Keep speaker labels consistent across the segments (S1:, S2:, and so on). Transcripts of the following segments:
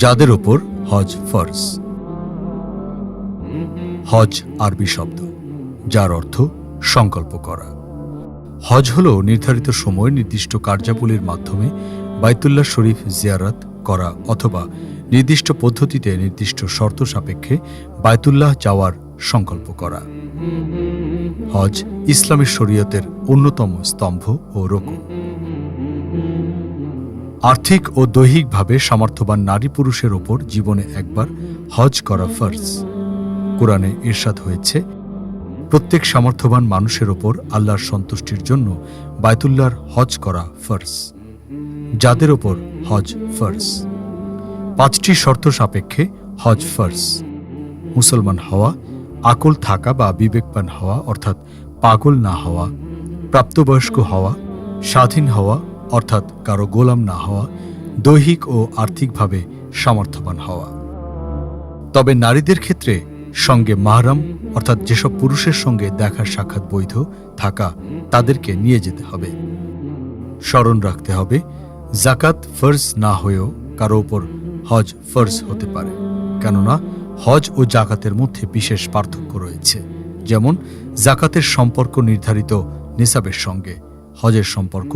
S1: যাদের ওপর হজ ফরজ। হজ আরবি শব্দ যার অর্থ সংকল্প করা। হজ হল নির্ধারিত সময় নির্দিষ্ট কার্যাবলীর মাধ্যমে বাইতুল্লাহ শরীফ জিয়ারত করা অথবা নির্দিষ্ট পদ্ধতিতে নির্দিষ্ট শর্ত সাপেক্ষে বাইতুল্লাহ যাওয়ার সংকল্প করা। হজ ইসলামী শরীয়তের অন্যতম স্তম্ভ ও রুকন। আর্থিক ও দৈহিকভাবে সামর্থ্যবান নারী পুরুষের ওপর জীবনে একবার হজ করা ফরজ। কোরআনে ইরশাদ হয়েছে, প্রত্যেক সামর্থ্যবান মানুষের ওপর আল্লাহর সন্তুষ্টির জন্য বায়তুল্লাহর হজ করা ফরজ। যাদের ওপর হজ ফরজ। 5টি শর্ত সাপেক্ষে হজ ফরজ। মুসলমান হওয়া, আকল থাকা বা বিবেকবান হওয়া অর্থাৎ পাগল না হওয়া, প্রাপ্তবয়স্ক হওয়া, স্বাধীন হওয়া অর্থাৎ কারো গোলাম না হওয়া, দৈহিক ও আর্থিকভাবে সামর্থ্যবান হওয়া। তবে নারীদের ক্ষেত্রে সঙ্গে মাহরাম অর্থাৎ যেসব পুরুষের সঙ্গে দেখা সাক্ষাৎ বৈধ থাকা তাদেরকে নিয়ে যেতে হবে। স্মরণ রাখতে হবে, জাকাত ফরজ না হয়েও কারো ওপর হজ ফরজ হতে পারে, কেননা হজ ও জাকাতের মধ্যে বিশেষ পার্থক্য রয়েছে। যেমন জাকাতের সম্পর্ক নির্ধারিত নিসাবের সঙ্গে, হজের সম্পর্ক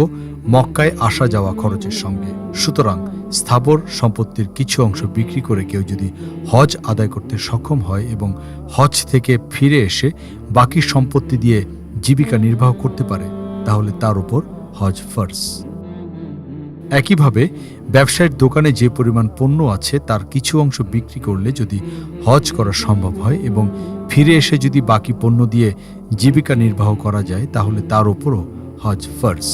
S1: মক্কায় আসা যাওয়া খরচের সঙ্গে। সুতরাং স্থাবর সম্পত্তির কিছু অংশ বিক্রি করে কেউ যদি হজ আদায় করতে সক্ষম হয় এবং হজ থেকে ফিরে এসে বাকি সম্পত্তি দিয়ে জীবিকা নির্বাহ করতে পারে, তাহলে তার উপর হজ ফরজ। একইভাবে ব্যবসায়ীর দোকানে যে পরিমাণ পণ্য আছে তার কিছু অংশ বিক্রি করলে যদি হজ করা সম্ভব হয় এবং ফিরে এসে যদি বাকি পণ্য দিয়ে জীবিকা নির্বাহ করা যায়, তাহলে তার উপরও হজ ফরজ।